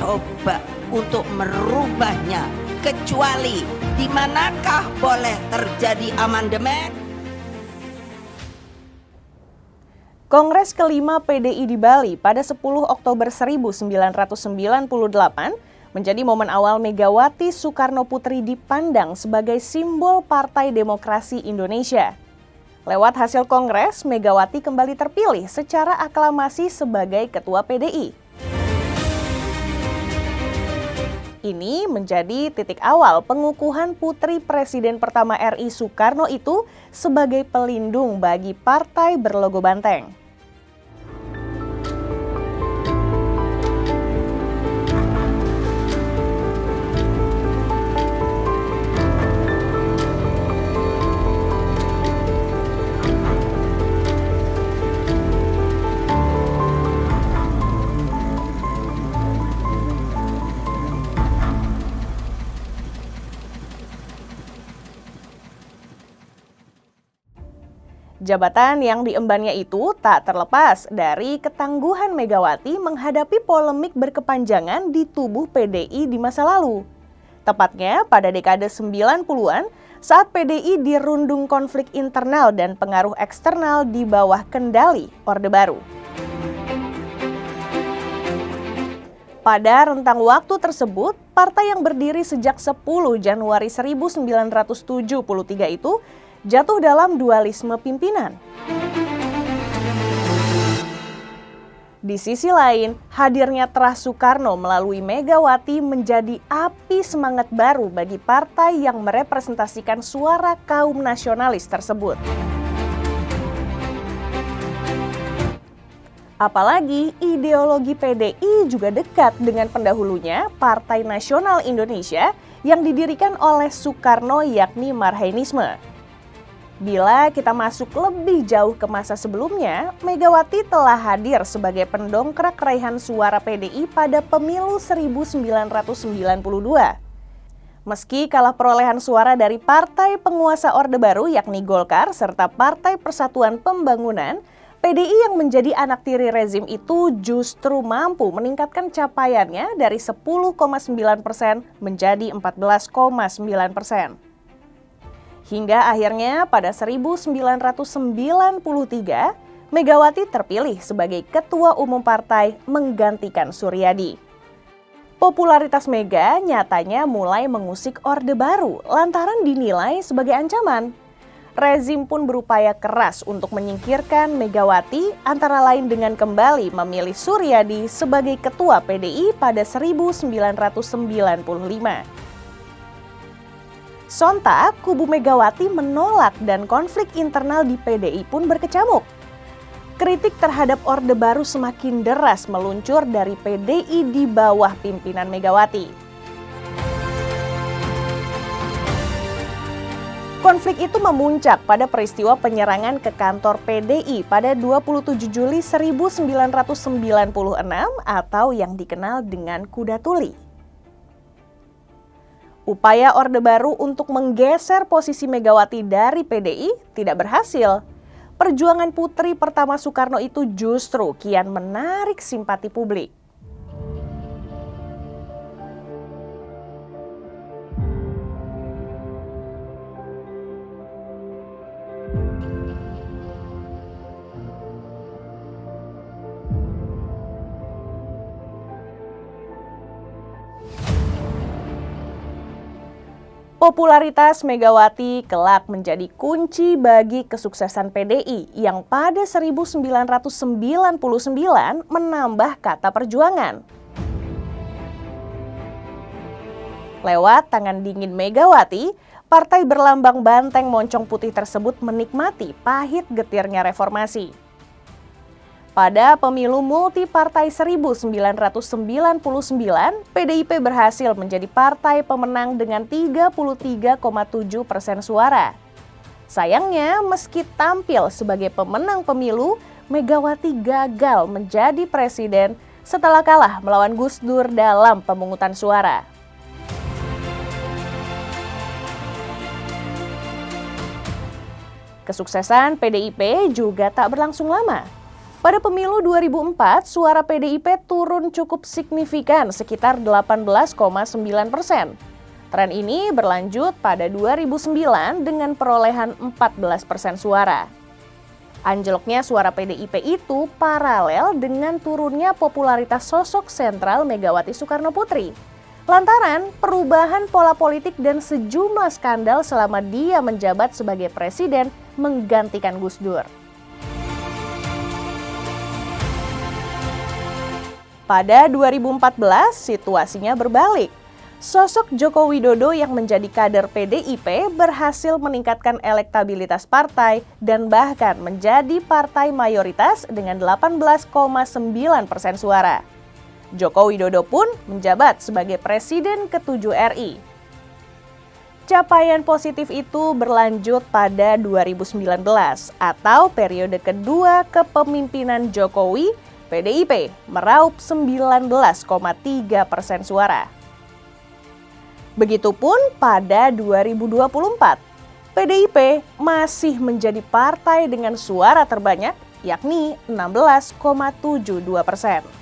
coba untuk merubahnya, kecuali di manakah boleh terjadi amandemen? Kongres kelima PDI di Bali pada 10 Oktober 1998 menjadi momen awal Megawati Soekarno Putri dipandang sebagai simbol Partai Demokrasi Indonesia. Lewat hasil kongres, Megawati kembali terpilih secara aklamasi sebagai Ketua PDI. Ini menjadi titik awal pengukuhan putri Presiden pertama RI Soekarno itu sebagai pelindung bagi partai berlogo banteng. Jabatan yang diembannya itu tak terlepas dari ketangguhan Megawati menghadapi polemik berkepanjangan di tubuh PDI di masa lalu. Tepatnya pada dekade 90-an saat PDI dirundung konflik internal dan pengaruh eksternal di bawah kendali Orde Baru. Pada rentang waktu tersebut, partai yang berdiri sejak 10 Januari 1973 itu jatuh dalam dualisme pimpinan. Di sisi lain, hadirnya Terah Soekarno melalui Megawati menjadi api semangat baru bagi partai yang merepresentasikan suara kaum nasionalis tersebut. Apalagi ideologi PDI juga dekat dengan pendahulunya Partai Nasional Indonesia yang didirikan oleh Soekarno yakni Marhainisme. Bila kita masuk lebih jauh ke masa sebelumnya, Megawati telah hadir sebagai pendongkrak raihan suara PDI pada pemilu 1992. Meski kalah perolehan suara dari partai penguasa Orde Baru yakni Golkar serta Partai Persatuan Pembangunan, PDI yang menjadi anak tiri rezim itu justru mampu meningkatkan capaiannya dari 10,9% menjadi 14,9%. Hingga akhirnya pada 1993, Megawati terpilih sebagai Ketua Umum Partai menggantikan Suryadi. Popularitas Mega nyatanya mulai mengusik Orde Baru lantaran dinilai sebagai ancaman. Rezim pun berupaya keras untuk menyingkirkan Megawati antara lain dengan kembali memilih Suryadi sebagai Ketua PDI pada 1995. Sontak, kubu Megawati menolak dan konflik internal di PDI pun berkecamuk. Kritik terhadap Orde Baru semakin deras meluncur dari PDI di bawah pimpinan Megawati. Konflik itu memuncak pada peristiwa penyerangan ke kantor PDI pada 27 Juli 1996 atau yang dikenal dengan Kuda Tuli. Upaya Orde Baru untuk menggeser posisi Megawati dari PDI tidak berhasil. Perjuangan putri pertama Soekarno itu justru kian menarik simpati publik. Popularitas Megawati kelak menjadi kunci bagi kesuksesan PDI yang pada 1999 menambah kata perjuangan. Lewat tangan dingin Megawati, partai berlambang banteng moncong putih tersebut menikmati pahit getirnya reformasi. Pada pemilu multipartai 1999, PDIP berhasil menjadi partai pemenang dengan 33,7% suara. Sayangnya, meski tampil sebagai pemenang pemilu, Megawati gagal menjadi presiden setelah kalah melawan Gus Dur dalam pemungutan suara. Kesuksesan PDIP juga tak berlangsung lama. Pada pemilu 2004, suara PDIP turun cukup signifikan, sekitar 18,9%. Tren ini berlanjut pada 2009 dengan perolehan 14% suara. Anjloknya suara PDIP itu paralel dengan turunnya popularitas sosok sentral Megawati Soekarnoputri. Lantaran perubahan pola politik dan sejumlah skandal selama dia menjabat sebagai presiden menggantikan Gus Dur. Pada 2014, situasinya berbalik. Sosok Joko Widodo yang menjadi kader PDIP berhasil meningkatkan elektabilitas partai dan bahkan menjadi partai mayoritas dengan 18,9% suara. Joko Widodo pun menjabat sebagai Presiden ke-7 RI. Capaian positif itu berlanjut pada 2019 atau periode kedua kepemimpinan Jokowi, PDIP meraup 19,3% suara. Begitupun pada 2024, PDIP masih menjadi partai dengan suara terbanyak, yakni 16,72%.